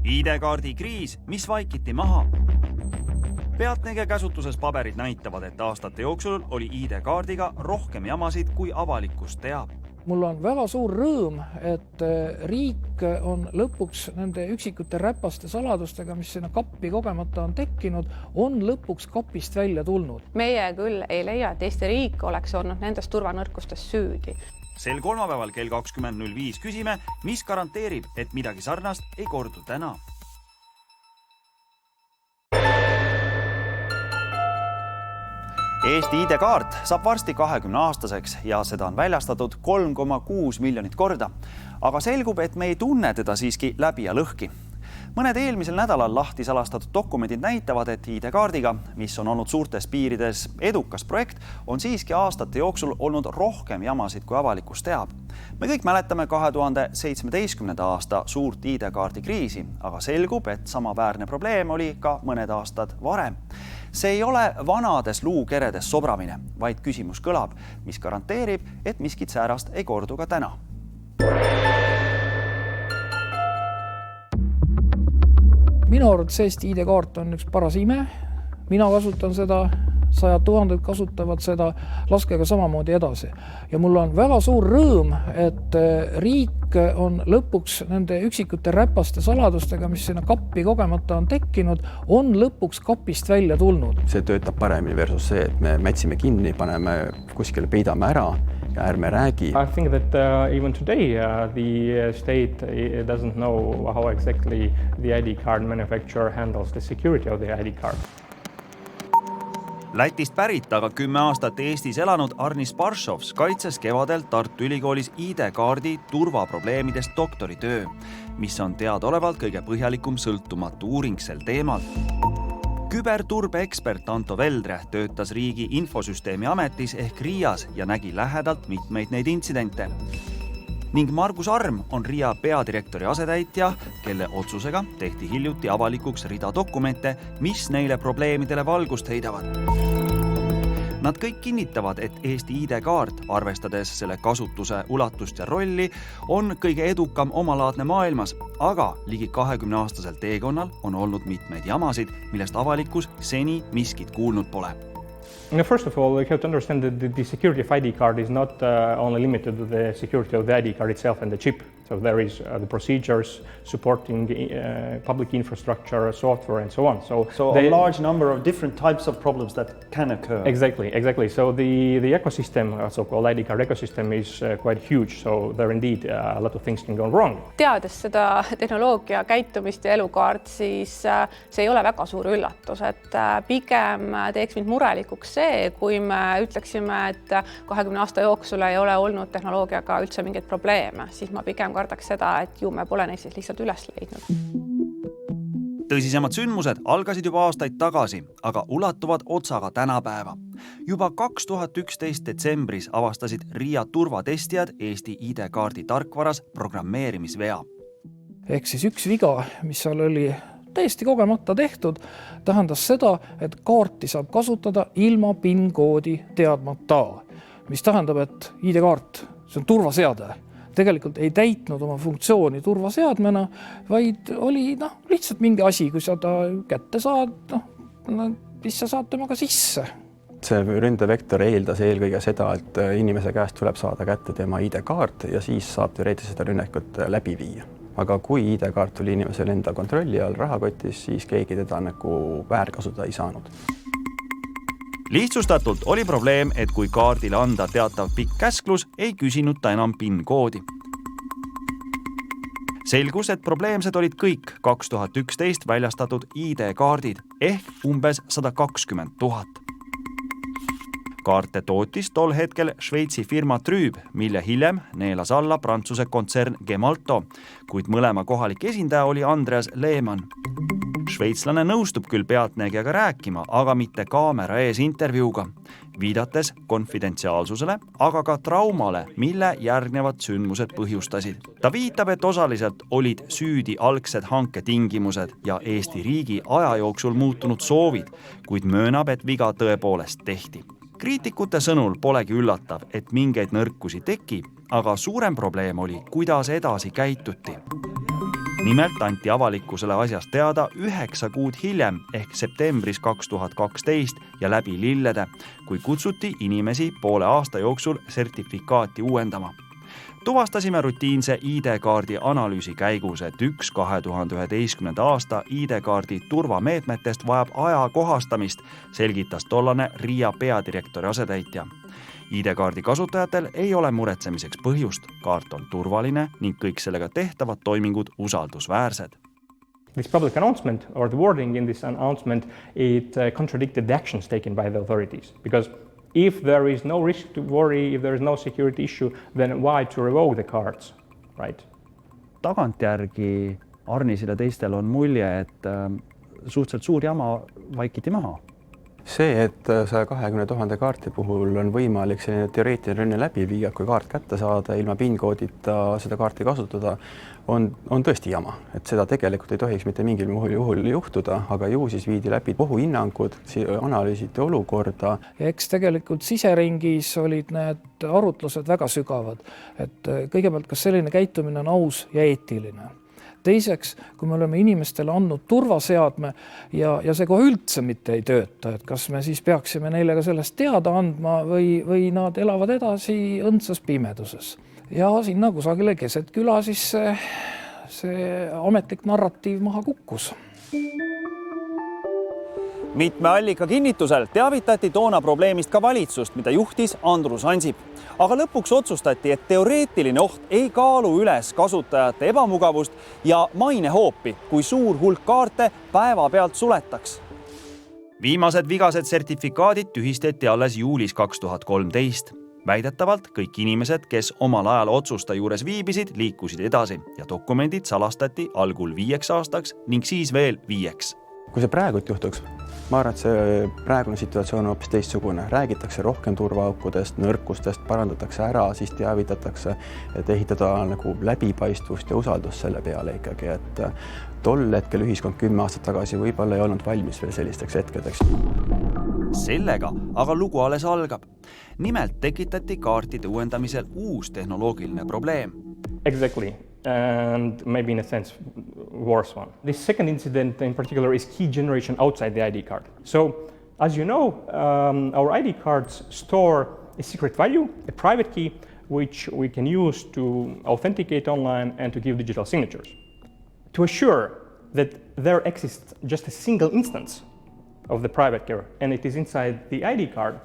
ID-kaardi kriis, mis vaikiti maha. Pealtnägija käsutuses paberid näitavad, et aastate jooksul oli ID-kaardiga rohkem jamasid, kui avalikkus teab. Mul on väga suur rõõm, et riik on lõpuks nende üksikute räpaste saladustega, mis sinna kappi kogemata on tekkinud, on lõpuks kapist välja tulnud. Meie küll ei leia, et Eesti riik oleks olnud nendest turvanõrkustest süüdi. Sel kolmapäeval kell 20.05 küsime, mis garanteerib, et midagi sarnast ei kordu täna. Eesti ID-kaart saab varsti 20-aastaseks ja seda on väljastatud 3,6 miljonit korda. Aga selgub, et me ei tunne teda siiski läbi ja lõhki. Mõned eelmisel nädalal lahti salastatud dokumendid näitavad, et ID-kaardiga, mis on olnud suurtes piirides edukas projekt, on siiski aastate jooksul olnud rohkem jamasid, kui avalikkus teab. Me kõik mäletame 2017. aasta suurt ID-kaardi kriisi, aga selgub, et samaväärne probleem oli ka mõned aastad varem. See ei ole vanades luukeredes sobramine, vaid küsimus kõlab, mis garanteerib, et miskit säärast ei kordu ka täna. Minu arvates Eesti ID-kaart on üks paras ime. Mina kasutan seda, 100 000 kasutavad seda, laske ka samamoodi edasi. Ja mul on väga suur rõõm, et riik on lõpuks nende üksikute räpaste saladustega, mis sinna kappi kogemata on tekkinud, on lõpuks kapist välja tulnud. See töötab paremini versus see, et me mätsime kinni, paneme kuskile, peidame ära ja ärme räägi. I think that even today the state doesn't know how exactly the ID card manufacturer handles the security of the ID card. Lätist pärit, aga 10 aastat Eestis elanud Arnis Barshovs kaitses kevadel Tartu Ülikoolis ID-kaardi turvaprobleemidest doktoritöö, mis on teadaolevalt kõige põhjalikum sõltumatu uuring sel teemal. Küberturbeekspert Anto Veldre töötas Riigi Infosüsteemi Ametis ehk RIAs ja nägi lähedalt mitmeid neid intsidente. Ning Margus Arm on RIA peadirektori asetäitja, kelle otsusega tehti hiljuti avalikuks rida dokumente, mis neile probleemidele valgust heidavad. Nad kõik kinnitavad, et Eesti ID-kaart, arvestades selle kasutuse ulatust ja rolli, on kõige edukam omalaadne maailmas, aga ligi 20-aastasel teekonnal on olnud mitmeid jamasid, millest avalikkus seni miskit kuulnud pole. First of all, we have to understand that the security of ID card is not only limited to the security of the ID card itself and the chip. So there is the procedures supporting public infrastructure, software, and so on. So a large number of different types of problems that can occur. Exactly. So the ecosystem, so-called ID card ecosystem, is quite huge. So there indeed a lot of things can go wrong. Teades seda tehnoloogia käitumist ja elukaart, siis see ei ole väga suur üllatus, et pigem teeks mind murelikuks see, kui me ütleksime, et 20 aasta jooksul ei ole olnud tehnoloogiaga üldse mingeid probleeme, siis ma pigem kardaks seda, et ju me pole neid siis lihtsalt üles leidnud. Tõsisemad sündmused algasid juba aastaid tagasi, aga ulatuvad otsaga tänapäeva. Juba 2011 detsembris avastasid RIA turvatestijad Eesti ID-kaardi tarkvaras programmeerimisvea. Ehk siis üks viga, mis seal oli täiesti kogemata tehtud, tähendas seda, et kaarti saab kasutada ilma PIN-koodi teadmata. Mis tähendab, et ID-kaart, see on turvaseade. Tegelikult ei täitnud oma funktsiooni turvaseadmena, vaid oli lihtsalt mingi asi, kui sa ta kätte saad, siis sa saad temaga sisse. See ründevektor eeldas eelkõige seda, et inimese käest tuleb saada kätte tema ID-kaart ja siis saab teoreetiliselt seda rünnakut läbi viia. Aga kui ID-kaart oli inimesel enda kontrolli all rahakotis, siis keegi teda väärkasutada ei saanud. Lihtsustatult oli probleem, et kui kaardile anda teatav pikk käsklus, ei küsinud ta enam PIN-koodi. Selgus, et probleemsed olid kõik 2011 väljastatud ID-kaardid ehk umbes 120 000. Kaarte tootis tol hetkel Šveitsi firma Trüüb, mille hiljem neelas alla Prantsuse kontsern Gemalto, kuid mõlema kohalik esindaja oli Andreas Lehmann. Šveitslane nõustub küll pealtnägijaga rääkima, aga mitte kaamera ees intervjuuga, viidates konfidentsiaalsusele, aga ka traumale, mille järgnevad sündmused põhjustasid. Ta viitab, et osaliselt olid süüdi algsed hanketingimused ja Eesti riigi aja jooksul muutunud soovid, kuid möönab, et viga tõepoolest tehti. Kriitikute sõnul polegi üllatav, et mingeid nõrkusi tekib, aga suurem probleem oli, kuidas edasi käituti. nimelt anti avalikkusele asjast teada 9 kuud hiljem ehk septembris 2012 ja läbi lillede, kui kutsuti inimesi poole aasta jooksul sertifikaati uuendama. Tuvastasime rutiinse ID-kaardi analüüsi käigus, et üks 2011. aasta ID-kaardi turvameetmetest vajab ajakohastamist, selgitas tollane RIA peadirektori asetäitja. ID-kaardi kasutajatel ei ole muretsemiseks põhjust, kaart on turvaline ning kõik sellega tehtavad toimingud usaldusväärsed. This public announcement or the wording in this announcement, it contradicted the actions taken by the authorities, because if there is no risk to worry, if there is no security issue, then why to revoke the cards, right? Tagantjärgi Arnisil ja teistel on mulje, et suhteliselt suur jama vaikiti maha. See, et 120 000 kaarti puhul on võimalik selline teoreetiline rünne läbi viia, kui kaart kätte saada, ilma PIN-koodita seda kaarti kasutada, on tõesti jama. Et seda tegelikult ei tohiks mitte mingil juhul juhtuda, aga ju siis viidi läbi ohuhinnangud, analüüsiti olukorda. Ja eks tegelikult siseringis olid need arutlused väga sügavad, et kõigepealt, kas selline käitumine on aus ja eetiline. Teiseks, kui me oleme inimestele andnud turvaseadme ja see kohe üldse mitte ei tööta, et kas me siis peaksime neile ka sellest teada andma või nad elavad edasi õndsas pimeduses. Ja sinna kusagile keset küla siis see ametlik narratiiv maha kukkus. Mitme allika kinnitusel teavitati toona probleemist ka valitsust, mida juhtis Andrus Ansip. Aga lõpuks otsustati, et teoreetiline oht ei kaalu üles kasutajate ebamugavust ja mainehoopi, kui suur hulk kaarte päevapealt suletaks. Viimased vigased sertifikaadid tühistati alles juulis 2013. Väidetavalt kõik inimesed, kes omal ajal otsusta juures viibisid, liikusid edasi ja dokumendid salastati algul 5 aastaks ning siis veel 5. Kui see praegult juhtuks, ma arvan, et see praegune situatsioon on hoopis teistsugune. Räägitakse rohkem turvaaukudest, nõrkustest, parandatakse ära, siis teavitatakse, et ehitada nagu läbipaistvust ja usaldust selle peale ikkagi, et tol hetkel ühiskond 10 aastat tagasi võib-olla ei olnud valmis veel sellisteks hetkedeks. Sellega aga lugu alles algab. Nimelt tekitati kaartide uuendamisel uus tehnoloogiline probleem. Exactly. And maybe in a sense worse one. This second incident in particular is key generation outside the ID card. So, as you know, our ID cards store a secret value, a private key, which we can use to authenticate online and to give digital signatures. To assure that there exists just a single instance of the private key and it is inside the ID card,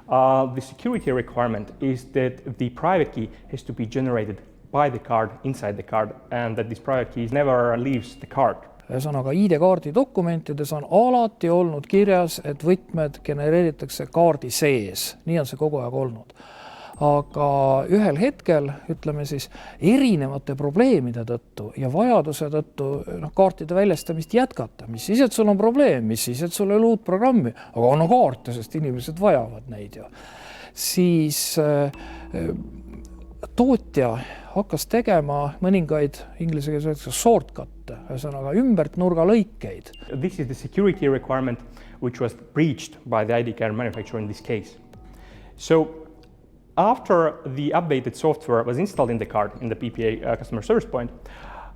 the security requirement is that the private key has to be generated by the card, inside the card, and that this private key never leaves the card. Ühesõnaga, ID-kaardi dokumentides on alati olnud kirjas, et võtmed genereeritakse kaardi sees. Nii on see kogu aeg olnud. Aga ühel hetkel, ütleme siis, erinevate probleemide tõttu ja vajaduse tõttu kaartide väljastamist jätkata. Mis siis, et sul on probleem, mis siis, et sul ei ole uut programmi, aga on kaarte, sest inimesed vajavad neid ju. Siis tootja hakkas tegema mõningaid inglise keeles shortcutte, ühesõnaga ümbert nurga lõikeid. This is the security requirement which was breached by the ID card manufacturer in this case. So after the updated software was installed in the card, in the PPA customer service point,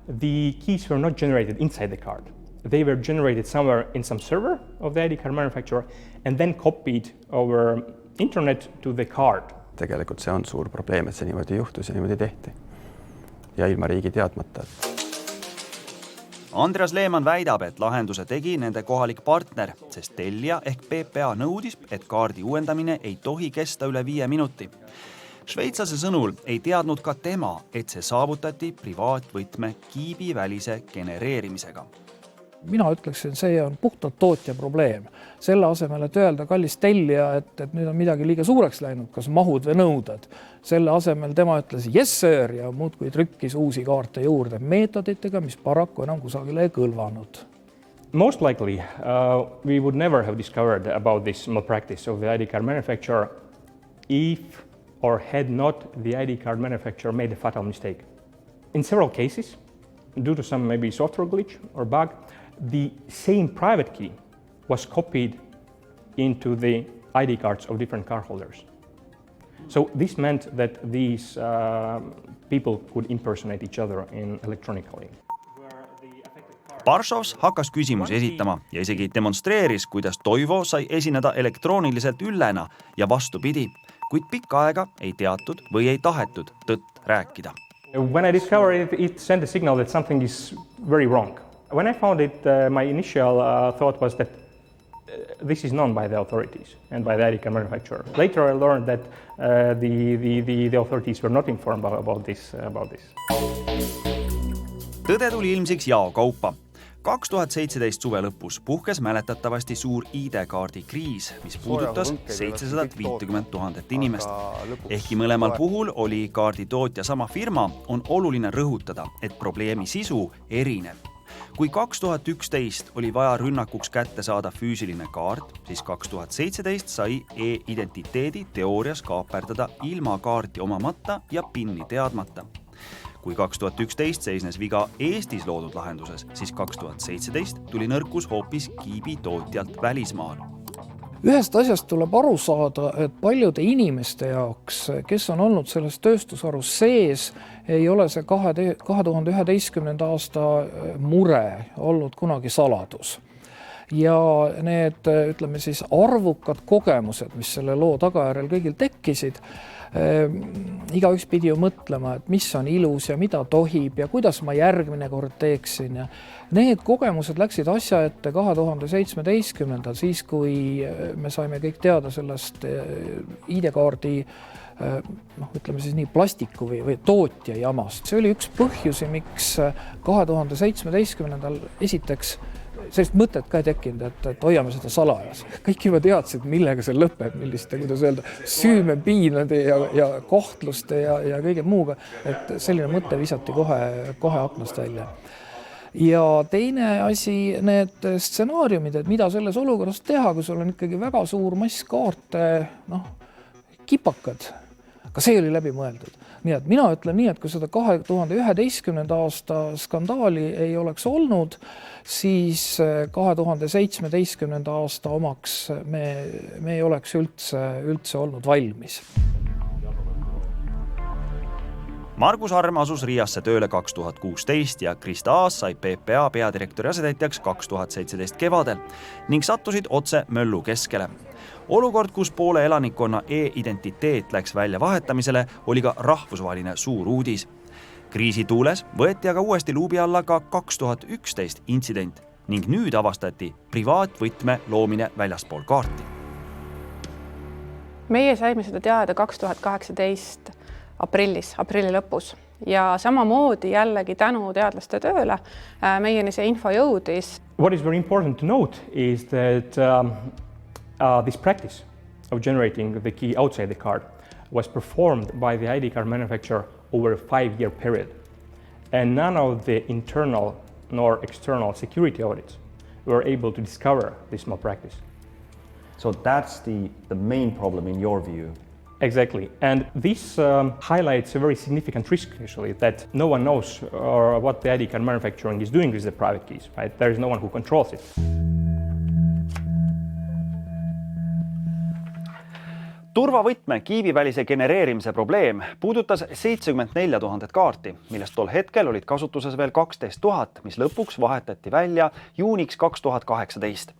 the keys were not generated inside the card. They were generated somewhere in some server of the ID card manufacturer and then copied over internet to the card. Tegelikult see on suur probleem, et see niimoodi juhtus ja niimoodi tehti. Ja ilma riigi teadmata. Andreas Leemann väidab, et lahenduse tegi nende kohalik partner, sest tellija ehk PPA nõudis, et kaardi uuendamine ei tohi kesta üle 5 minuti. Šveitslase sõnul ei teadnud ka tema, et see saavutati privaatvõtme kiibi välise genereerimisega. Mina ütleksin, see on puhtalt tootja probleem. Selle asemel, et öelda kallis tellija, et nüüd on midagi liiga suureks läinud, kas mahud või nõuded. Selle asemel tema ütles yes sir ja muudkui trükkis uusi kaarte juurde meetoditega, mis paraku enam kusagile ei kõlvanud. Most likely, we would never have discovered about this malpractice of the ID card manufacturer if or had not the ID card manufacturer made a fatal mistake. In several cases, due to some maybe software glitch or bug, the same private key was copied into the ID cards of different cardholders. So this meant that these people could impersonate each other electronically. Barsovs hakkas küsimusi esitama ja isegi demonstreeris, kuidas Toivo sai esineda elektrooniliselt üllena ja vastupidi, kuid pikka aega ei teatud või ei tahetud tõtt rääkida. When I discovered it, it sent a signal that something is very wrong. When I found it, my initial thought was that this is known by the authorities and by the ID card manufacturer. Later I learned that the authorities were not informed about this. Tõde tuli ilmsiks jaokaupa. 2017 suve lõpus puhkes mäletatavasti suur ID-kaardi kriis, mis puudutas 750 000 inimest. Ehkki mõlemal puhul oli kaarditootja sama firma, on oluline rõhutada, et probleemi sisu erineb. Kui 2011 oli vaja rünnakuks kätte saada füüsiline kaart, siis 2017 sai e-identiteedi teoorias kaaperdada ilma kaarti omamata ja PIN-i teadmata. Kui 2011 seisnes viga Eestis loodud lahenduses, siis 2017 tuli nõrkus hoopis kiibi tootjalt välismaal. Ühest asjast tuleb aru saada, et paljude inimeste jaoks, kes on olnud selles tööstusharus sees, ei ole see 2011. aasta mure olnud kunagi saladus. Ja need, ütleme siis, arvukad kogemused, mis selle loo tagajärjel kõigil tekkisid, igaüks pidi ju mõtlema, et mis on ilus ja mida tohib ja kuidas ma järgmine kord teeksin. Ja need kogemused läksid asja ette 2017, siis kui me saime kõik teada sellest ID-kaardi, ütleme siis nii plastiku või tootja jamast. See oli üks põhjusi, miks 2017 esiteks sellist mõtet ka ei tekkinud, et hoiame seda salajas. Kõik juba teadsid, millega see lõpeb, milliste, kuidas öelda, süümepiinade ja kohtluste ja kõige muuga, et selline mõte visati kohe aknast välja. Ja teine asi, need stsenaariumid, et mida selles olukorras teha, kui sul on ikkagi väga suur mass kaarte, kipakad, ka see oli läbi mõeldud. Nii et mina ütlen nii, et kui seda 2011. aasta skandaali ei oleks olnud, siis 2017. aasta omaks me ei oleks üldse olnud valmis. Margus Arm asus Riasse tööle 2016 ja Krista Aas sai PPA peadirektori asetäitjaks 2017 kevadel ning sattusid otse möllu keskele. Olukord, kus poole elanikkonna e-identiteet läks välja vahetamisele, oli ka rahvusvaheline suur uudis. Kriisi tuules võeti aga uuesti luubi alla ka 2011 intsident ning nüüd avastati privaatvõtme loomine väljaspool kaarti. Meie saime seda teada 2018 aprilli lõpus ja samamoodi jällegi tänu teadlaste tööle meieni see info jõudis. What is very important to note is that this practice of generating the key outside the card was performed by the ID card manufacturer over a 5-year period. And none of the internal nor external security audits were able to discover this malpractice. So that's the main problem in your view. Exactly. And this highlights a very significant risk, actually, that no one knows what the ID card manufacturing is doing with the private keys, right? There is no one who controls it. Turvavõtme kiibivälise genereerimise probleem puudutas 74 000 kaarti, millest tol hetkel olid kasutuses veel 12 000, mis lõpuks vahetati välja juuniks 2018.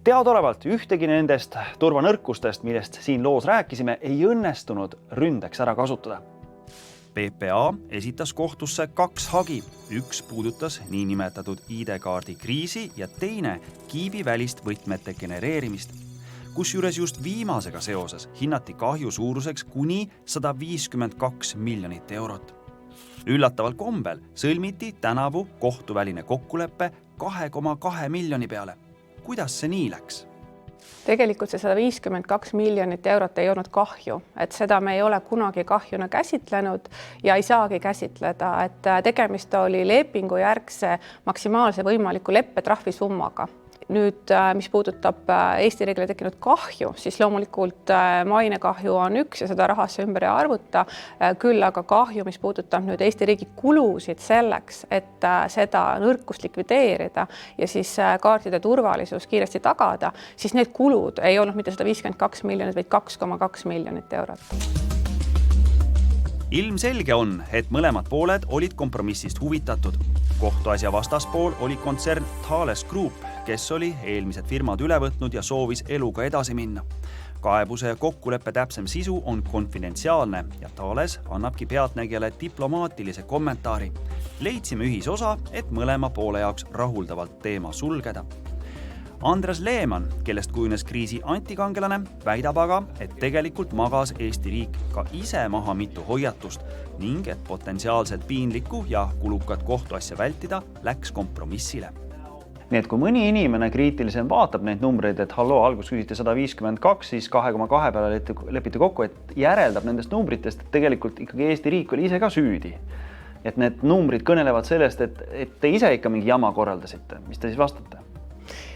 Teadolevalt ühtegi nendest turvanõrkustest, millest siin loos rääkisime, ei õnnestunud ründeks ära kasutada. PPA esitas kohtusse 2 hagi. Üks puudutas niinimetatud ID-kaardi kriisi ja teine kiibivälist võtmete genereerimist. Kusjuures just viimasega seoses hinnati kahju suuruseks kuni 152 miljonit eurot. Üllataval kombel sõlmiti tänavu kohtuväline kokkuleppe 2,2 miljoni peale. Kuidas see nii läks? Tegelikult see 152 miljonit eurot ei olnud kahju, et seda me ei ole kunagi kahjuna käsitlenud ja ei saagi käsitleda, et tegemist oli lepingujärgse maksimaalse võimaliku leppetrahvi summaga. Nüüd, mis puudutab Eesti riigile tekkinud kahju, siis loomulikult mainekahju on üks ja seda rahasse ümber ei arvuta, küll aga kahju, mis puudutab nüüd Eesti riigi kulusid selleks, et seda nõrkust likvideerida ja siis kaartide turvalisus kiiresti tagada, siis need kulud ei olnud mitte 152 miljonit, vaid 2,2 miljonit eurot. Ilmselge on, et mõlemad pooled olid kompromissist huvitatud. kohtuasja vastaspool oli kontsern Thales Group, kes oli eelmised firmad üle võtnud ja soovis eluga edasi minna. Kaebuse ja kokkuleppe täpsem sisu on konfidentsiaalne ja Thales annabki pealtnägijale diplomaatilise kommentaari. Leidsime ühisosa, et mõlema poole jaoks rahuldavalt teema sulgeda. Andres Leeman, kellest kujunes kriisi antikangelane, väidab aga, et tegelikult magas Eesti riik ka ise maha mitu hoiatust ning et potentsiaalselt piinlikku ja kulukat kohtuasja vältida läks kompromissile. Nii et kui mõni inimene kriitilisem vaatab neid numbreid, et halloo, algus küsiti 152, siis 2,2 peale lepiti kokku, et järeldab nendest numbritest, et tegelikult ikkagi Eesti riik oli ise ka süüdi. Et need numbrid kõnelevad sellest, et te ise ikka mingi jama korraldasite. Mis te siis vastate?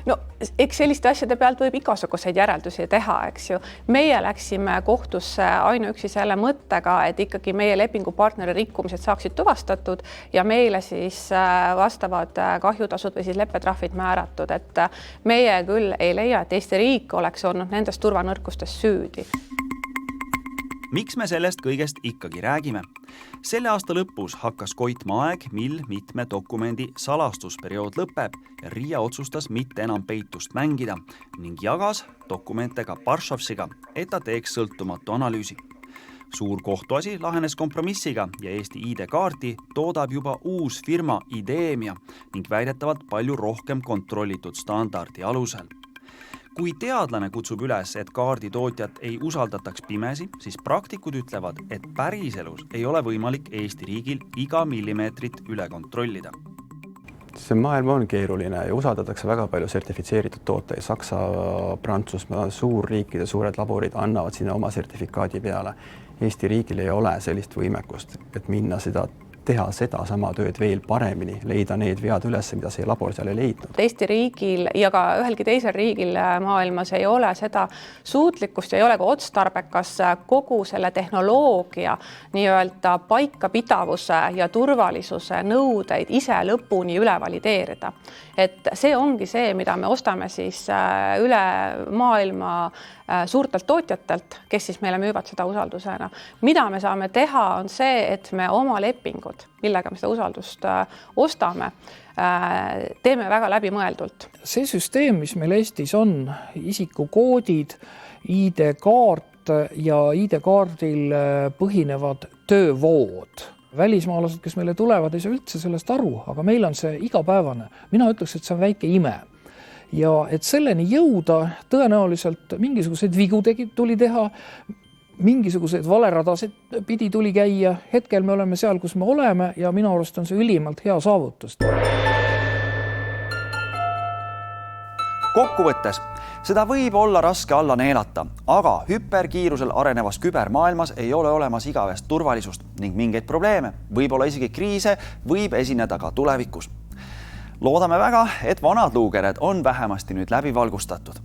No eks selliste asjade pealt võib igasuguseid järeldusi teha, eks ju. Meie läksime kohtusse ainuüksi selle mõttega, et ikkagi meie lepingupartneri rikkumised saaksid tuvastatud ja meile siis vastavad kahjutasud või siis leppetrahvid määratud, et meie küll ei leia, et Eesti riik oleks olnud nendest turvanõrkustest süüdi. Miks me sellest kõigest ikkagi räägime? Selle aasta lõpus hakkas koitma aeg, mil mitme dokumendi salastusperiood lõpeb ja Riia otsustas mitte enam peitust mängida ning jagas dokumente ka Barshovsiga, et ta teeks sõltumatu analüüsi. Suur kohtuasi lahenes kompromissiga ja Eesti ID-kaarti toodab juba uus firma Ideemia ning väidetavalt palju rohkem kontrollitud standardi alusel. Kui teadlane kutsub üles, et kaarditootjat ei usaldataks pimesi, siis praktikud ütlevad, et päriselus ei ole võimalik Eesti riigil iga millimeetrit üle kontrollida. See maailm on keeruline ja usaldatakse väga palju sertifitseeritud tooteid. Saksa, Prantsusmaa, suurriikide suured laborid annavad sinna oma sertifikaadi peale. Eesti riigil ei ole sellist võimekust, et minna teha seda sama tööd veel paremini, leida need vead üles, mida see labor seal ei leidnud. Eesti riigil ja ka ühelgi teisel riigil maailmas ei ole seda suutlikkust ja ei ole ka otstarbekas kogu selle tehnoloogia nii-öelda paikapidavuse ja turvalisuse nõudeid ise lõpuni üle valideerida. Et see ongi see, mida me ostame siis üle maailma suurtelt tootjatelt, kes siis meile müüvad seda usaldusena. Mida me saame teha, on see, et me oma lepingud, millega me seda usaldust ostame, teeme väga läbimõeldult. See süsteem, mis meil Eestis on, isikukoodid, ID-kaart ja ID-kaardil põhinevad töövood. Välismaalased, kes meile tulevad, ei saa üldse sellest aru, aga meil on see igapäevane. Mina ütleks, et see on väike ime. Ja et selleni jõuda, tõenäoliselt mingisuguseid vigu tuli teha, mingisuguseid valeradasid pidi tuli käia. Hetkel me oleme seal, kus me oleme ja minu arust on see ülimalt hea saavutus. Kokkuvõttes, seda võib olla raske alla neelata, aga hüperkiirusel arenevas kübermaailmas ei ole olemas igavest turvalisust ning mingeid probleeme, võib-olla isegi kriise võib esineda ka tulevikus. Loodame väga, et vanad luukered on vähemasti nüüd läbi valgustatud.